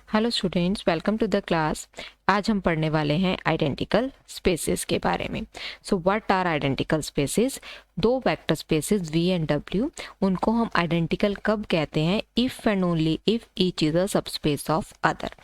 Hello students, welcome to the class. आज हम पढ़ने वाले हैं आइडेंटिकल स्पेसेस के बारे में। So what are identical spaces? दो vector spaces v and w, उनको हम आइडेंटिकल कब कहते हैं? If and only if each is a subspace of other.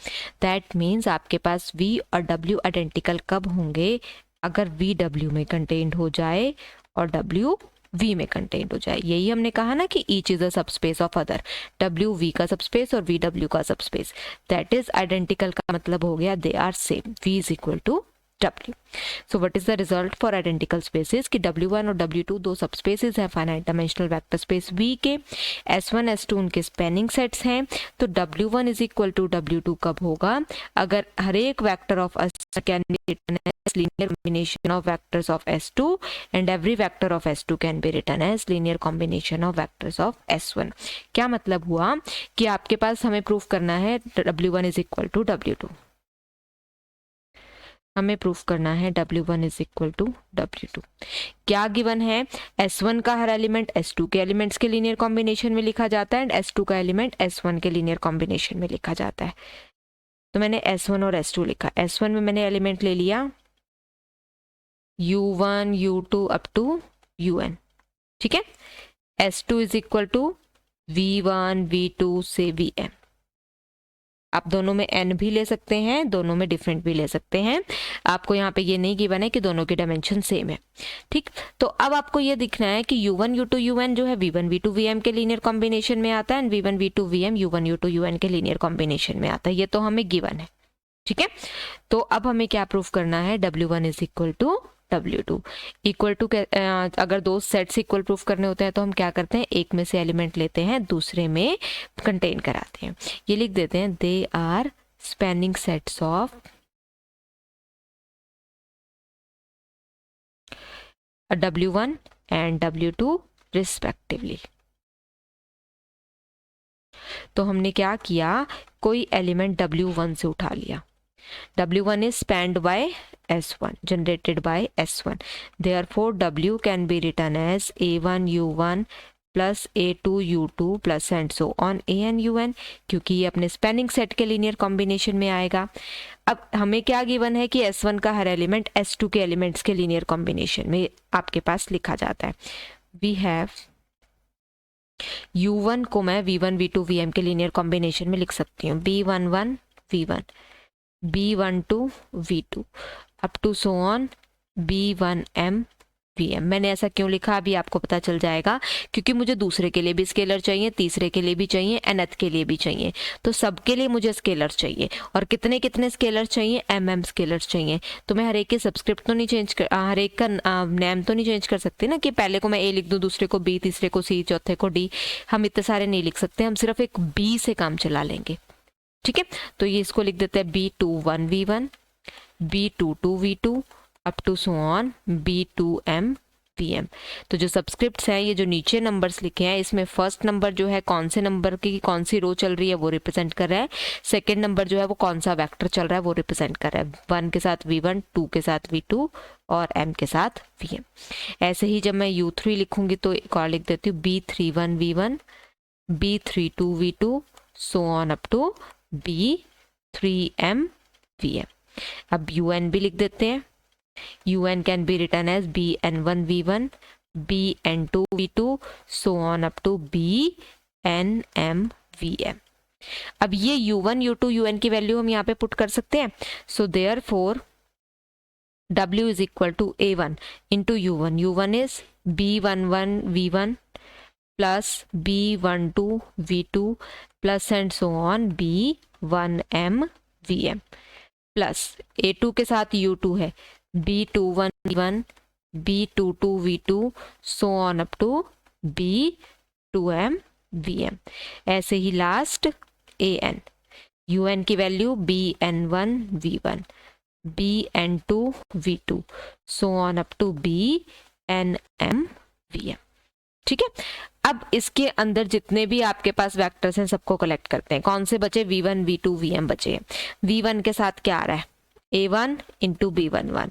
That means आपके पास v और w आइडेंटिकल कब होंगे? अगर v w में कंटेन्ड हो जाए और w v में कंटेंट हो जाए। यही हमने कहा ना कि each is a subspace of other. w v का सबस्पेस और v w का सबस्पेस, दैट इज आइडेंटिकल का मतलब हो गया they are same, v is equal to w। So what is the result for identical spaces कि w1 और w2 दो सबस्पेसेस हैं finite dimensional vector space v के। s1 s2 उनके स्पैनिंग सेट्स हैं। तो w1 is equal to w2 कब होगा? अगर हर एक vector of can be written as linear combination of vectors of s2 and every vector of s2 can be written as linear combination of vectors of s1। क्या मतलब हुआ कि आपके पास हमें प्रूफ करना है w1 is equal to w2। हमें proof करना है w1 is equal to w2। क्या गिवन है? s1 का हर एलिमेंट s2 के एलिमेंट्स के लीनियर कॉम्बिनेशन में लिखा जाता है एंड s2 का एलिमेंट s1 के लीनियर कॉम्बिनेशन में लिखा जाता है। तो मैंने s1 और s2 लिखा। s1 में मैंने एलिमेंट ले लिया u1 u2 up to un, ठीक है। s2 is equal to v1 v2 से vm। आप दोनों में n भी ले सकते हैं, दोनों में डिफरेंट भी ले सकते हैं। आपको यहाँ पे ये नहीं गिवन है कि दोनों के डायमेंशन सेम है, ठीक। तो अब आपको ये दिखना है कि u1 u2 un जो है v1 v2 vm के लीनियर कॉम्बिनेशन में आता है and v1 v2 vm u1 u2 un के लीनियर कॉम्बिनेशन में आता है। ये तो हमें गिवन है, ठीक है। तो अब हमें क्या प्रूफ करना है? w1 is equal to w2 equal to, अगर दो सेट्स इक्वल प्रूफ करने होते हैं तो हम क्या करते हैं? एक में से एलिमेंट लेते हैं, दूसरे में कंटेन कराते हैं। ये लिख देते हैं they are spanning sets of w1 and w2 respectively. तो हमने क्या किया? कोई एलिमेंट w1 से उठा लिया। w1 is spanned by s1, generated by s1, therefore w can be written as a1 u1 plus a2 u2 plus and so on an un, क्योंकि ये अपने स्पैनिंग सेट के लीनियर कॉम्बिनेशन में आएगा। अब हमें क्या गिवन है कि s1 का हर एलिमेंट s2 के एलिमेंट्स के लीनियर कॉम्बिनेशन में आपके पास लिखा जाता है। वी हैव u1 को मैं v1 v2 vm के लीनियर कॉम्बिनेशन में लिख सकती हूँ, b11 v1 b12 v2 up to so on b1m vm। मैंने ऐसा क्यों लिखा अभी आपको पता चल जाएगा, क्योंकि मुझे दूसरे के लिए भी स्केलर चाहिए, तीसरे के लिए भी चाहिए, nth के लिए भी चाहिए। तो सबके लिए मुझे स्केलर चाहिए, और कितने कितने स्केलर चाहिए? mm स्केलर चाहिए। तो मैं हर एक के सब्सक्रिप्ट तो नहीं चेंज कर, हर एक का नेम तो नहीं चेंज कर सकती ना, कि पहले को मैं a लिख दूँ, दूसरे को b, तीसरे को c, चौथे को d। हम इतने सारे नहीं लिख सकते, हम सिर्फ एक b से काम चला लेंगे, ठीक है। तो ये इसको लिख देते हैं b21 v1 b22 v2 up to so on b2m vm। तो जो सब्सक्रिप्ट्स हैं, ये जो नीचे नंबर्स लिखे हैं, इसमें फर्स्ट नंबर जो है कौन से नंबर की कौन सी रो चल रही है वो रिप्रेजेंट कर रहा है। सेकंड नंबर जो है वो कौन सा वेक्टर चल रहा है वो रिप्रेजेंट कर रहा है। 1 के साथ v1, 2 के साथ v2 और m के साथ vm। ऐसे ही जब मैं u3 लिखूंगी तो एक और लिख देती हूँ b31 v1 b32 v2 so on up to b3m vm। अब un भी लिख देते हैं। un can be written as bn1 v1 bn2 v2 so on up to bnm vm। अब ये u1 u2 un की वैल्यू हम यहाँ पे पुट कर सकते हैं। सो therefore w is equal to a1 into u1। u1 is b11 v1 plus b12 v2 plus and so on b1m vm plus a2 के साथ u2 है b21 v1 b22 v2 so on up to b2m vm। ऐसे ही last an, un की value bn1 v1 bn2 v2 so on up to bnm vm, ठीक है। अब इसके अंदर जितने भी आपके पास वेक्टर्स हैं सबको कलेक्ट करते हैं। कौन से बचे? v1 v2 vm बचे हैं। v1 के साथ क्या आ रहा है? a1 into b11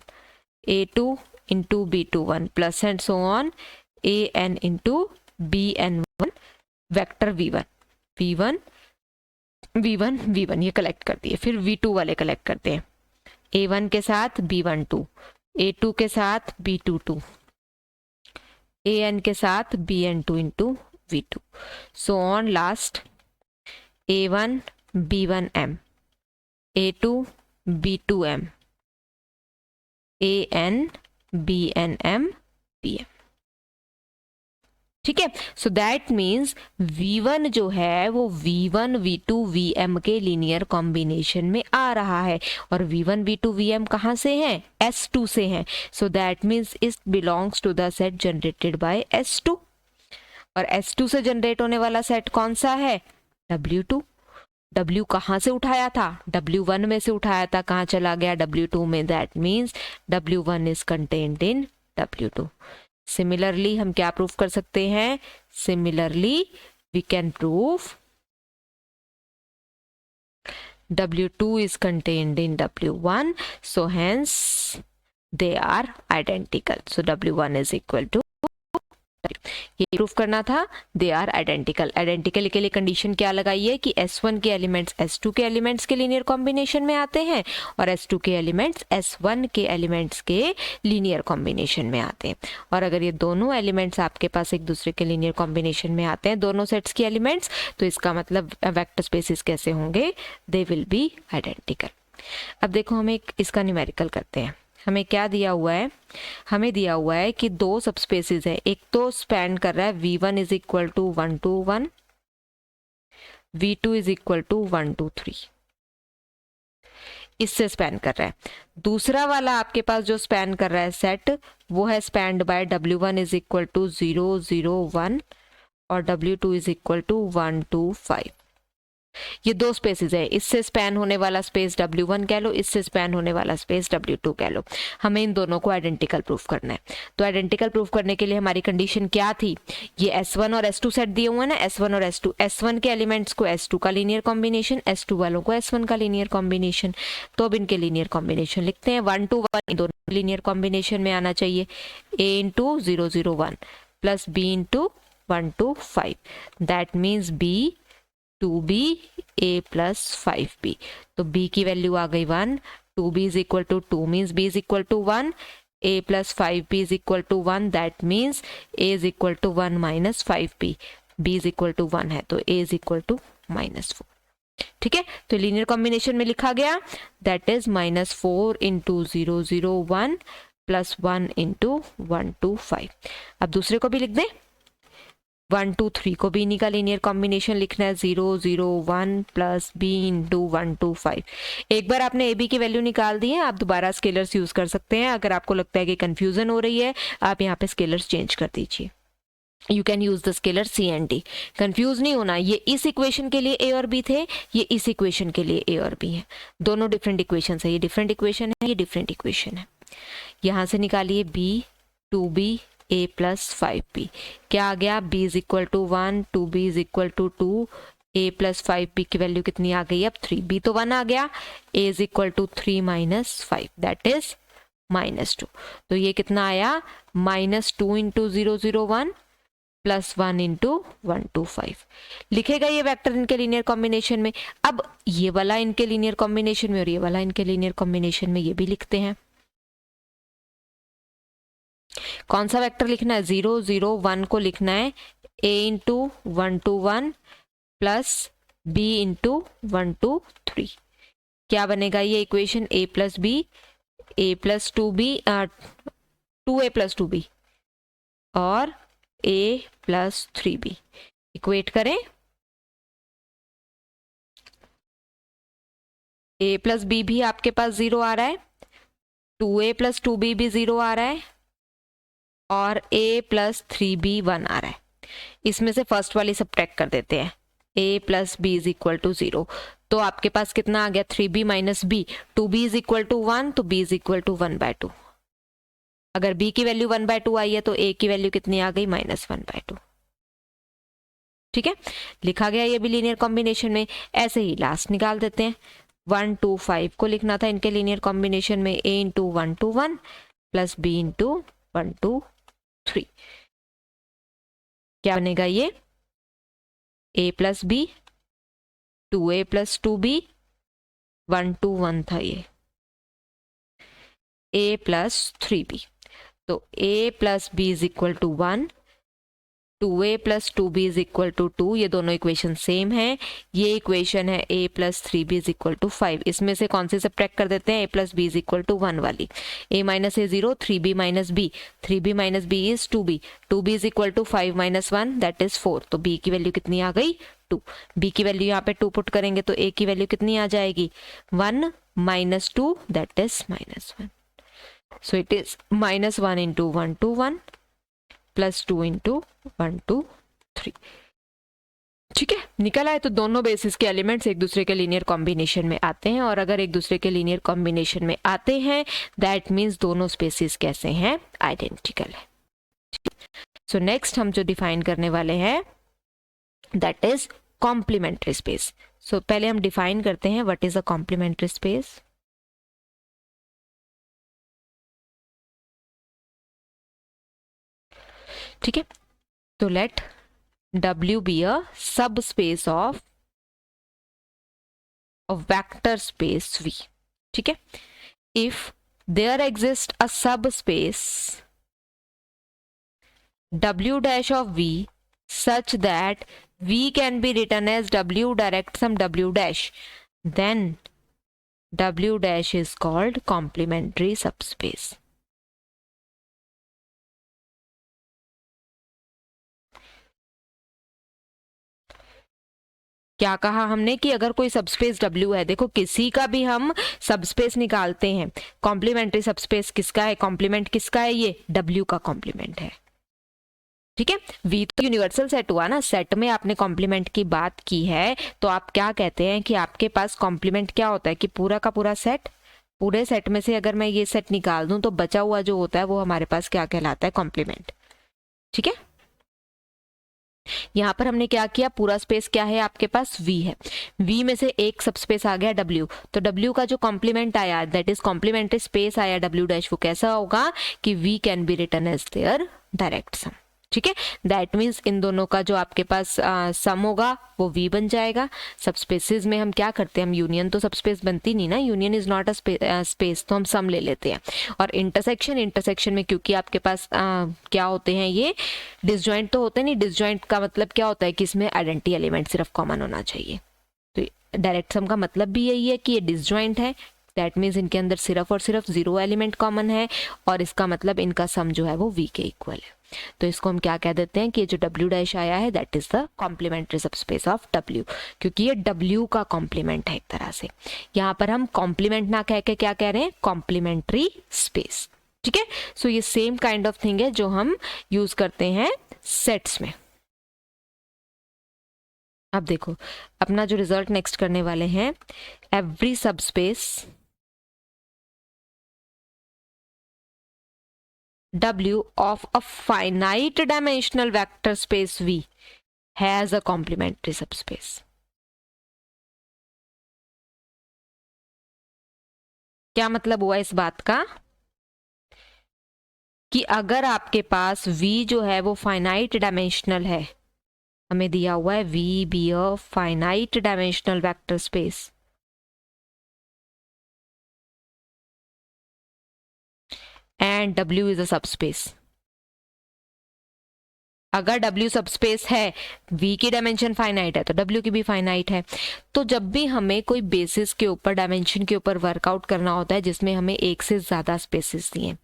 a2 into b21 plus and so on an into bn1 vector v1 v1 V1 ये कलेक्ट करती है, फिर V2 वाले कलेक्ट करते हैं, A1 के साथ B12, A2 के साथ B22, AN के साथ BN2 into V2, so on last A1 B1M, A2 B2M, AN BNM PM। ठीक है, सो दैट मीन्स V1 जो है वो V1 V2 VM के लीनियर कॉम्बिनेशन में आ रहा है, और V1 V2 VM कहाँ से हैं? S2 से हैं, so that means it belongs to the set generated by S2, और S2 से जनरेट होने वाला सेट कौन सा है? W2। W कहाँ से उठाया था? W1 में से उठाया था, कहाँ चला गया? W2 में, that means W1 is contained in W2। Similarly हम क्या प्रूव कर सकते हैं? Similarly we can prove W2 is contained in W1, so hence they are identical, so W1 is equal to, ये प्रूफ करना था, दे आर आइडेंटिकल। आइडेंटिकल के लिए कंडीशन क्या लगाइए कि S1 के एलिमेंट्स S2 के एलिमेंट्स के लीनियर कॉम्बिनेशन में आते हैं, और S2 के एलिमेंट्स S1 के एलिमेंट्स के लीनियर कॉम्बिनेशन में आते हैं। और अगर ये दोनों एलिमेंट्स आपके पास एक दूसरे के लीनियर कॉम्बिनेशन में आते हैं, दोनों सेट्स के एलिमेंट्स, तो इसका मतलब वेक्टर स्पेसिस कैसे होंगे? They will be identical. अब देखो हम एक इसका न्यूमेरिकल करते हैं। हमें क्या दिया हुआ है? हमें दिया हुआ है कि दो सबस्पेसेस है, एक तो स्पैन कर रहा है V1 is equal to 1 to 1, V2 is equal to 1 to 3, इससे स्पैन कर रहा है। दूसरा वाला आपके पास जो स्पैन कर रहा है सेट, वो है spanned by W1 is equal to 0 0 1 और W2 इज इक्वल टू 1 2 5। ये दो स्पेसेस है, इससे स्पैन होने वाला स्पेस W1 कह लो, इससे स्पैन होने वाला स्पेस W2 कह लो। हमें इन दोनों को आइडेंटिकल प्रूफ करना है। तो आइडेंटिकल प्रूफ करने के लिए हमारी कंडीशन क्या थी? ये S1 और S2 सेट दिए हुए ना, S1 और S2, S1 के एलिमेंट्स को S2 का लीनियर कॉम्बिनेशन, S2 वालों को S1 का लीनियर कॉम्बिनेशन। तो अब इनके लीनियर कॉम्बिनेशन लिखते हैं। 1 to 1 दोनों लीनियर कॉम्बिनेशन में आना चाहिए, A into 0 0 1 plus B into 1 2 5, that means B 2B A plus 5B। तो B की वैल्यू आ गई 1, 2B is equal to 2 means B is equal to 1, A plus 5B is equal to 1, that means A is equal to 1 minus 5B, B is equal to 1 है तो A is equal to -4। ठीक है, तो linear combination में लिखा गया, that is -4 into 0 0 1 plus 1 into 1 2 5। अब दूसरे को भी लिख दें, 1 2 3 को भी इन्हीं का लीनियर कॉम्बिनेशन लिखना है, 0 0 1 प्लस B इंटू 1 2 5। एक बार आपने AB की वैल्यू निकाल दी है, आप दोबारा स्केलर्स यूज कर सकते हैं। अगर आपको लगता है कि कंफ्यूजन हो रही है, आप यहाँ पे स्केलर्स चेंज कर दीजिए। You can use the scalar C and D। Confuse नहीं होना, ये इस इक्वेशन के लिए A और B थे, ये इस इक्वेशन के लिए A और B है, दोनों डिफरेंट इक्वेशन है। ये डिफरेंट इक्वेशन है, ये डिफरेंट इक्वेशन है। यहाँ से निकालिए B 2B A plus 5B, क्या आ गया? B is equal to 1, 2B is equal to 2, A plus 5B की वैल्यू कितनी आ गई? अब 3, B तो 1 आ गया, A is equal to 3 minus 5, that is -2। तो ये कितना आया? -2 इंटू 0 0 1 प्लस 1 इंटू 1 2 5। लिखेगा ये वेक्टर इनके लीनियर कॉम्बिनेशन में। अब ये वाला इनके लीनियर कॉम्बिनेशन में और ये वाला इनके लीनियर कॉम्बिनेशन में, ये भी लिखते हैं। कौन सा वेक्टर लिखना है? 0 0 1 को लिखना है A into 1 2 1 plus B into 1 2 3। क्या बनेगा ये equation? A plus B, A plus 2B 2A plus 2B और A प्लस 3B। इक्वेट करें, A प्लस B भी आपके पास 0 आ रहा है, 2A प्लस 2B भी 0 आ रहा है और A प्लस 3B 1 आ रहा है। इसमें से फर्स्ट वाली सब्ट्रैक्ट कर देते हैं, A plus B is equal to 0। तो आपके पास कितना आ गया? 3B minus B, 2B is equal to 1, तो B इज इक्वल टू 1/2। अगर B की वैल्यू 1/2 आई है तो A की वैल्यू कितनी आ गई? -1/2। ठीक है, लिखा गया ये भी लीनियर कॉम्बिनेशन में। ऐसे ही लास्ट निकाल देते हैं। 1 2 5 को लिखना था इनके लीनियर कॉम्बिनेशन में, A into 1 2 1 plus B into 1 2 3। क्या बनेगा ये? A plus B 2a plus 2b, 1 2 1 था ये, a प्लस 3b, तो a plus b is equal to 1, 2a plus 2b is equal to 2, ये दोनों इक्वेशन सेम है। ये इक्वेशन है a plus 3b is equal to 5, इसमें से कौन सी सब्ट्रैक्ट कर देते हैं, a plus b is equal to 1 वाली, a minus a 0, 3b minus b, 3b minus b is 2b, 2b is equal to 5 minus 1 that is 4, तो b की value कितनी आ गई 2, b की वैल्यू यहाँ पे 2 पुट करेंगे तो a की वैल्यू कितनी आ जाएगी 1 minus 2 that is minus 1, so it is minus 1 into 1 2 1 plus 2 into 1 2 3, ठीक है, निकल आए। तो दोनों बेसिस के एलिमेंट्स एक दूसरे के लीनियर कॉम्बिनेशन में आते हैं, और अगर एक दूसरे के लीनियर कॉम्बिनेशन में आते हैं दैट मीन्स दोनों स्पेसिस कैसे हैं, आइडेंटिकल है। सो नेक्स्ट हम जो डिफाइन करने वाले हैं that is complementary space. So पहले हम डिफाइन करते हैं what is a complementary space. ठीक है, तो let W be a subspace of a vector space V, ठीक है, if there exists a subspace W dash of V such that V can be written as W direct sum W dash, then W dash is called complementary subspace। क्या कहा हमने कि अगर कोई subspace W है, देखो किसी का भी हम सबस्पेस निकालते हैं, कॉम्प्लीमेंट्री सबस्पेस किसका है, कॉम्प्लीमेंट किसका है, ये W का कॉम्प्लीमेंट है, ठीक है। V तो यूनिवर्सल सेट हुआ ना, सेट में आपने कॉम्प्लीमेंट की बात की है तो आप क्या कहते हैं कि आपके पास कॉम्प्लीमेंट क्या होता है कि पूरा का पूरा सेट, पूरे सेट में से अगर मैं ये सेट निकाल दूं तो बचा हुआ जो होता है वो हमारे पास क्या कहलाता है, कॉम्प्लीमेंट, ठीक है। यहाँ पर हमने क्या किया, पूरा स्पेस क्या है आपके पास V है, V में से एक सबस्पेस आ गया W, तो W का जो कॉम्प्लीमेंट आया दैट इज कॉम्प्लीमेंट्री स्पेस आया W डैश, वो कैसा होगा कि V can be written as their direct sum, ठीक है। दैट मीन्स इन दोनों का जो आपके पास सम होगा वो V बन जाएगा। सबस्पेसेस में हम क्या करते हैं, हम यूनियन तो सबस्पेस बनती नहीं ना, union is not a space, तो हम सम ले लेते हैं। और इंटरसेक्शन में क्योंकि आपके पास क्या होते हैं, ये डिसजॉइंट तो होते नहीं, डिसजॉइंट का मतलब क्या होता है कि इसमें आइडेंटिटी एलिमेंट सिर्फ कॉमन होना चाहिए, तो डायरेक्ट सम का मतलब भी यही है कि ये डिसजॉइंट है, दैट मीन्स इनके अंदर सिर्फ और सिर्फ 0 एलिमेंट कॉमन है, और इसका मतलब इनका सम जो है वो V के इक्वल है। तो इसको हम क्या कह देते हैं कि जो W डैश आया है that is the complementary subspace of W, क्योंकि ये W का कॉम्प्लीमेंट है एक तरह से। यहाँ पर हम कॉम्प्लीमेंट ना कह के क्या कह रहे हैं, कॉम्प्लीमेंट्री स्पेस, ठीक है। सो ये सेम काइंड ऑफ थिंग है जो हम यूज करते हैं सेट्स में। अब देखो अपना जो रिजल्ट नेक्स्ट करने वाले हैं, every subspace W of a finite dimensional vector space V has a complementary subspace। क्या मतलब हुआ इस बात का कि अगर आपके पास V जो है वो फाइनाइट डायमेंशनल है, हमें दिया हुआ है V be a finite dimensional vector space, and W is a subspace। अगर W सबस्पेस है, V की डायमेंशन फाइनाइट है तो W की भी फाइनाइट है। तो जब भी हमें कोई बेसिस के ऊपर, डायमेंशन के ऊपर वर्कआउट करना होता है जिसमें हमें एक से ज्यादा स्पेसिस दिए,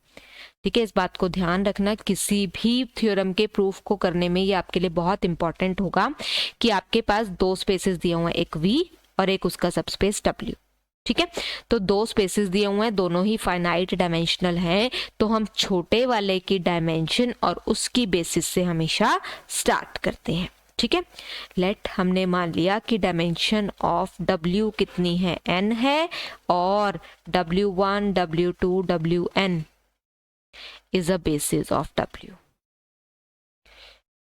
ठीक है, इस बात को ध्यान रखना, किसी भी थ्योरम के प्रूफ को करने में ये आपके लिए बहुत इंपॉर्टेंट होगा कि आपके पास 2 स्पेसिस दिए हुए हैं, एक V और एक उसका सबस्पेस W, ठीक है। तो 2 स्पेसिस दिए हुए हैं, दोनों ही फाइनाइट डायमेंशनल हैं, तो हम छोटे वाले की डायमेंशन और उसकी बेसिस से हमेशा स्टार्ट करते हैं, ठीक है। लेट हमने मान लिया कि डायमेंशन ऑफ W कितनी है, n है, और W1 W2 Wn is a basis of W।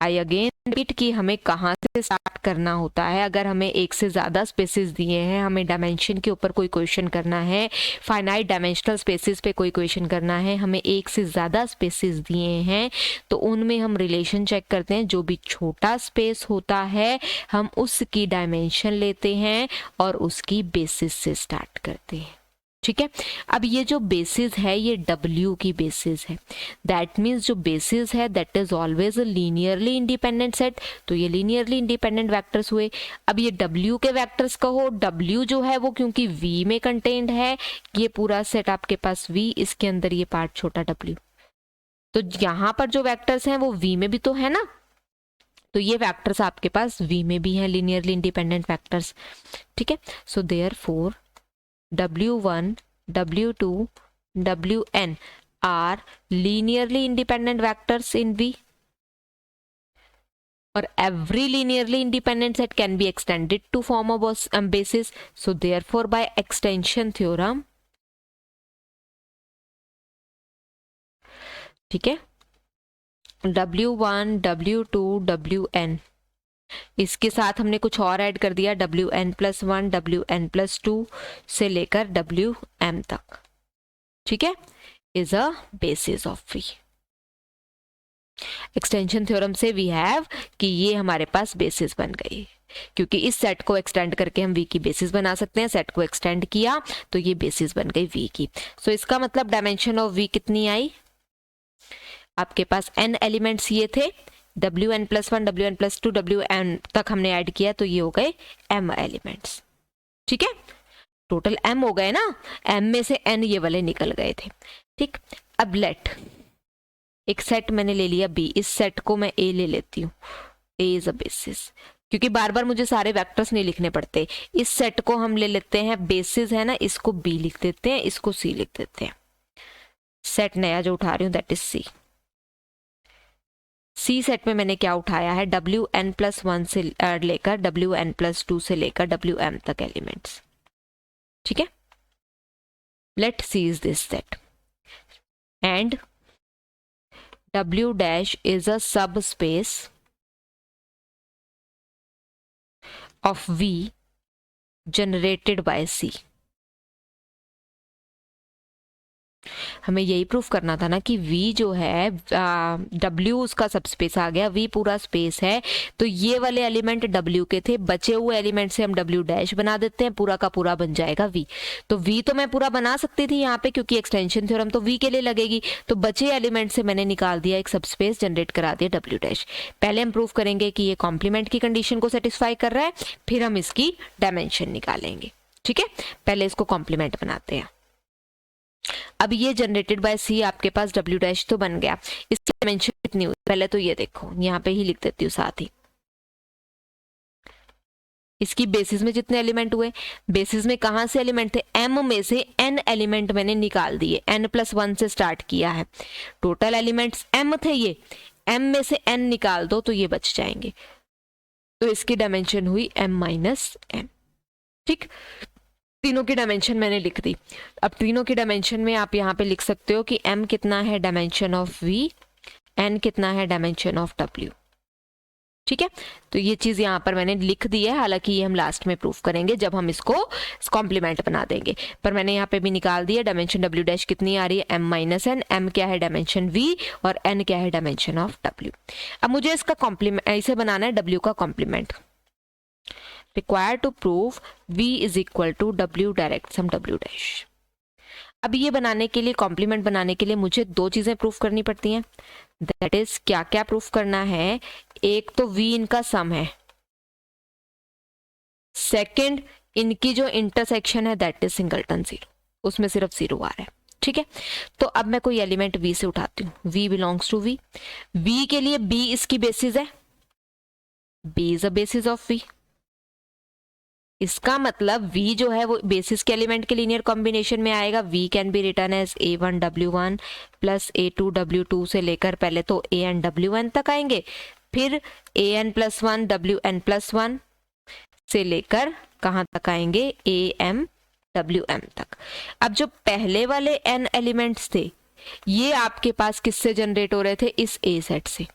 I again repeat कि हमें कहाँ से स्टार्ट करना होता है। अगर हमें एक से ज़्यादा स्पेसेस दिए हैं, हमें डायमेंशन के ऊपर कोई क्वेश्चन करना है, फाइनाइट डायमेंशनल स्पेसेस पे कोई क्वेश्चन करना है, हमें एक से ज़्यादा स्पेसेस दिए हैं, तो उनमें हम रिलेशन चेक करते हैं। जो भी छोटा स्पेस होता है हम उसकी डायमेंशन लेते हैं और उसकी बेसिस से स्टार्ट करते हैं। ठीक है, अब ये जो बेसिस है ये W की बेसिस है। दैट मीन्स जो बेसिस है that is always a linearly independent set. तो ये लीनियरली इंडिपेंडेंट वेक्टर्स हुए। अब ये W के वेक्टर्स कहो, W जो है वो क्योंकि V में कंटेन्ड है, ये पूरा सेट आपके पास V, इसके अंदर ये पार्ट छोटा W। तो यहाँ पर जो वेक्टर्स हैं वो V में भी तो है ना, तो ये वेक्टर्स आपके पास V में भी हैं, लीनियरली इंडिपेंडेंट वेक्टर्स। ठीक है, so therefore W1, W2, Wn are linearly independent vectors in V, or every linearly independent set can be extended to form a basis. So therefore by extension theorem, ठीक है, W1, W2, Wn, इसके साथ हमने कुछ और add कर दिया, Wn+1, Wn+2 से लेकर Wm तक। ठीक है, is a basis of V। Extension theorem से वी हैव कि ये हमारे पास बेसिस बन गई, क्योंकि इस सेट को एक्सटेंड करके हम V की बेसिस बना सकते हैं। सेट को एक्सटेंड किया तो ये बेसिस बन गई V की। सो इसका मतलब डायमेंशन ऑफ V कितनी आई, आपके पास n एलिमेंट्स ये थे, Wn+1, Wn+2, Wn तक हमने ऐड किया तो ये हो गए m एलिमेंट्स। ठीक है, टोटल m हो गए ना, m में से n ये वाले निकल गए थे। ठीक, अब लेट, एक सेट मैंने ले लिया B, इस सेट को मैं A ले लेती हूँ, A इज अ बेसिस, क्योंकि बार बार मुझे सारे वेक्टर्स नहीं लिखने पड़ते। इस सेट को हम ले लेते हैं, बेसिस है ना, इसको B लिख देते हैं, इसको C लिख देते हैं। सेट नया जो उठा रही हूँ that is C। C set में मैंने क्या उठाया है, Wn+1 से लेकर Wn+2 से लेकर Wm तक एलिमेंट्स। ठीक है, let C is this set and W dash is a subspace of V generated by C। हमें यही प्रूफ करना था ना कि V जो है W उसका सबस्पेस आ गया, V पूरा स्पेस है, तो ये वाले एलिमेंट W के थे, बचे हुए एलिमेंट से हम W डैश बना देते हैं, पूरा का पूरा बन जाएगा V। तो V तो मैं पूरा बना सकती थी यहाँ पे, क्योंकि एक्सटेंशन थ्योरम तो V के लिए लगेगी, तो बचे एलिमेंट से मैंने निकाल दिया, एक सबस्पेस जनरेट करा दिया W डैश। पहले हम प्रूफ करेंगे कि ये कॉम्प्लीमेंट की कंडीशन को सेटिस्फाई कर रहा है, फिर हम इसकी डायमेंशन निकालेंगे। ठीक है, पहले इसको कॉम्प्लीमेंट बनाते हैं। अब ये जनरेटेड बाय C आपके पास W डैश तो बन गया, इसकी डायमेंशन कितनी हुई पहले तो ये देखो, यहाँ पे ही लिख देती हूँ साथ ही। इसकी बेसिस में जितने एलिमेंट हुए, बेसिस में कहाँ से एलिमेंट थे, M में से n एलिमेंट मैंने निकाल दिए, n+1 से स्टार्ट किया है, टोटल एलिमेंट्स m थे, ये m में से n निकाल दो तो ये बच जाएंगे, तो इसकी डायमेंशन हुई m-n। ठीक, तीनों की डायमेंशन मैंने लिख दी। अब तीनों की डायमेंशन में आप यहाँ पे लिख सकते हो कि m कितना है डायमेंशन ऑफ V, n कितना है डायमेंशन ऑफ W। ठीक है, तो ये चीज यहाँ पर मैंने लिख दी है, हालांकि ये हम लास्ट में प्रूफ करेंगे जब हम इसको कॉम्प्लीमेंट बना देंगे, पर मैंने यहाँ पे भी निकाल दिया। डायमेंशन W डैश कितनी आ रही है, m-n, m क्या है डायमेंशन V और n क्या है डायमेंशन ऑफ W। अब मुझे इसका कॉम्प्लीमेंट ऐसे बनाना है, W का complement. Require to prove V is equal to W direct sum W dash. अब ये बनाने के लिए, कॉम्प्लीमेंट बनाने के लिए मुझे दो चीजें प्रूफ करनी पड़ती हैं, दैट इज क्या क्या प्रूफ करना है, एक तो V इनका सम है, सेकंड इनकी जो इंटरसेक्शन है दैट इज सिंगलटन जीरो, उसमें सिर्फ जीरो आ रहा है। ठीक है, तो अब मैं कोई एलिमेंट V से उठाती हूँ, V belongs to V, V के लिए B इसकी बेसिस है, B is a basis of V। इसका मतलब V जो है वो बेसिस के एलिमेंट के लीनियर कॉम्बिनेशन में आएगा। V can be written as A1W1 plus A2W2 से लेकर पहले तो AN-WN तक आएंगे, फिर AN+1 WN+1 से लेकर कहाँ तक आएंगे, AM-WM तक। अब जो पहले वाले n एलिमेंट्स थे ये आपके पास किससे जनरेट हो रहे थे, इस A सेट से,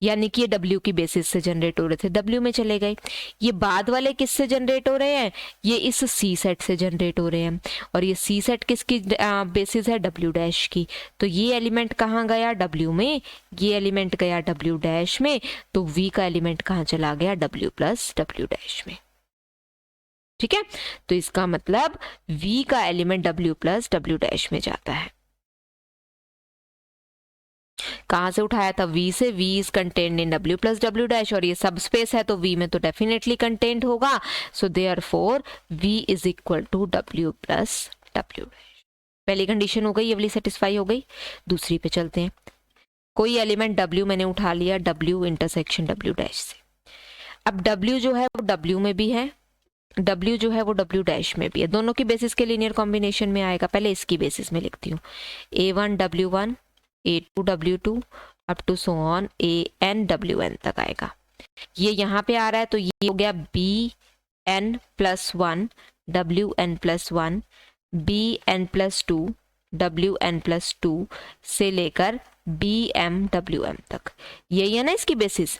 यानी कि ये W की बेसिस से जनरेट हो रहे थे, W में चले गए। ये बाद वाले किससे जनरेट हो रहे हैं, ये इस C सेट से जनरेट हो रहे हैं, और ये C सेट किसकी बेसिस है, W डैश की। तो ये एलिमेंट कहाँ गया, W में, ये एलिमेंट गया W डैश में, तो V का एलिमेंट कहाँ चला गया, W प्लस W डैश में। ठीक है, तो इसका मतलब V का element W plus W dash में जाता है। कहाँ से उठाया था, V से। V is contained in W plus W dash, और ये सब स्पेस है तो V में तो डेफिनेटली कंटेन्ड होगा। So therefore V is equal to W plus W dash. पहली कंडीशन हो गई, ये वाली सेटिस्फाई हो गई। दूसरी पे चलते हैं। कोई एलिमेंट W मैंने उठा लिया, W इंटरसेक्शन W डैश से। अब W जो है वो W में भी है, W जो है वो W डैश में भी है, दोनों की बेसिस के लीनियर कॉम्बिनेशन में आएगा। पहले इसकी बेसिस में लिखती हूँ, A1 W1 A2 W2 up to so on AN WN तक आएगा। ये यहाँ पे आ रहा है तो ये हो गया BN plus 1 WN plus 1 BN plus 2 WN plus 2 से लेकर BM WM तक, यही है ना इसकी बेसिस।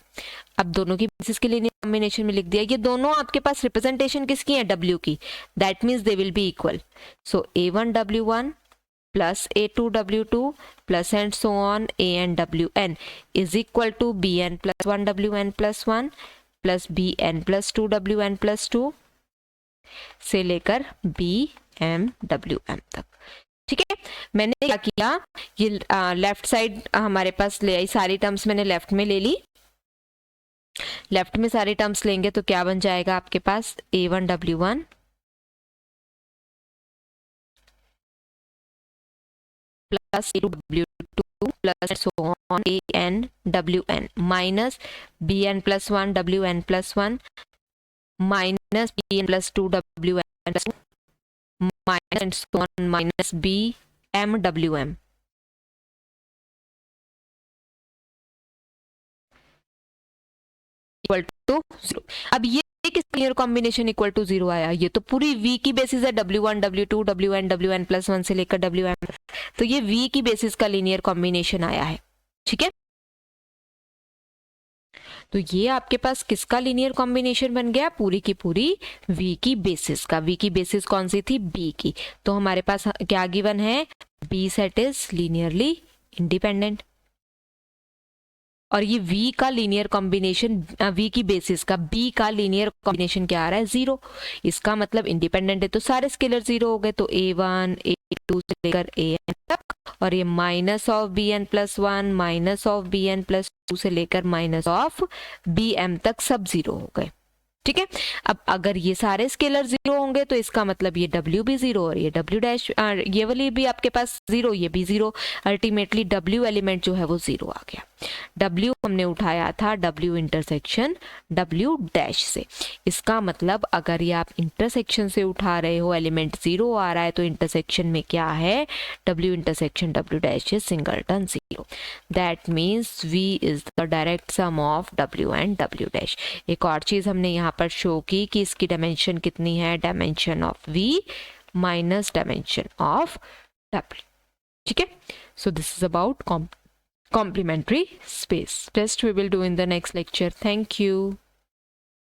अब दोनों की बेसिस के लिए कॉम्बिनेशन में लिख दिया। ये दोनों आपके पास रिप्रेजेंटेशन किसकी है, W की, that means they will be equal. So A1 W1 plus A2 W2 plus and so on AN WN is equal to BN plus 1 WN plus 1 plus BN plus 2 WN plus 2 से लेकर BM WM तक। ठीक है, मैंने क्या किया, ये left side हमारे पास ले आई, सारी टर्म्स मैंने लेफ्ट में ले ली। लेफ्ट में सारी टर्म्स लेंगे तो क्या बन जाएगा आपके पास, A1 W1 plus A2 W2 plus so on AN WN minus BN plus 1 WN plus 1 minus BN plus 2 WN plus 2 minus and so on minus BM WM equal to 0। अब ये किस लीनियर कॉम्बिनेशन इक्वल टू 0 आया, ये तो पूरी V की basis है, W1 W2 WN WN plus 1 से लेकर WM, तो ये V की बेसिस का लीनियर कॉम्बिनेशन आया है। ठीक है, तो ये आपके पास किसका लीनियर कॉम्बिनेशन बन गया, पूरी की पूरी V की बेसिस का। V की बेसिस कौन सी थी, B की। तो हमारे पास क्या गिवन है, B set is linearly independent, और ये V का लीनियर कॉम्बिनेशन, V की बेसिस का B का लीनियर कॉम्बिनेशन क्या आ रहा है, 0। इसका मतलब इंडिपेंडेंट है तो सारे स्केलर 0 हो गए, तो A1 A2 से लेकर AN तक, और ये minus of BN plus 1 minus of BN plus 2 से लेकर माइनस ऑफ BM तक सब 0 हो गए। ठीक है, अब अगर ये सारे स्केलर 0 होंगे तो इसका मतलब ये W भी 0 और ये W डैश, ये वाली भी आपके पास 0, ये भी 0, अल्टीमेटली W एलिमेंट जो है वो 0 आ गया। W हमने उठाया था W इंटरसेक्शन W डैश से। इसका मतलब अगर ये आप इंटरसेक्शन से उठा रहे हो, एलिमेंट 0 आ रहा है, तो इंटरसेक्शन में क्या है, W intersection W dash is singleton 0। That means V is the direct sum of W and W dash. एक और चीज हमने यहाँ पर शो की कि इसकी डायमेंशन कितनी है, dimension of V minus dimension of W। ठीक है, so this is about complementary space. Rest we will do in the next lecture. Thank you.